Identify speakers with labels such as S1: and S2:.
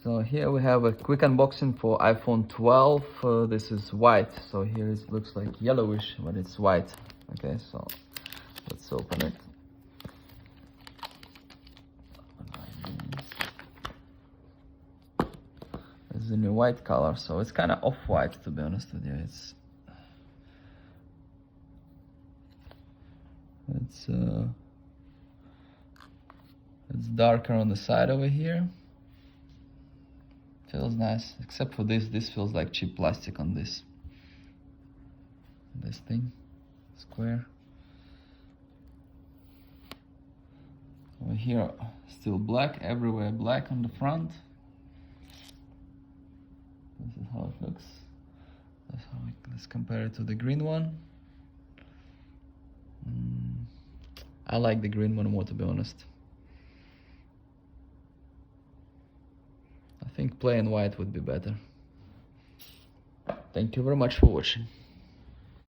S1: So here we have a quick unboxing for iPhone 12. This is white, so here it looks like yellowish, but it's white. Okay, so let's open it. It's in a white color, so it's kind of off-white, to be honest with you. It's darker on the side over here. Feels nice, except for this feels like cheap plastic on this thing, square. Over here, still black, everywhere black on the front. This is how it looks. Let's compare it to the green one. I like the green one more, to be honest. I think plain white would be better. Thank you very much for watching.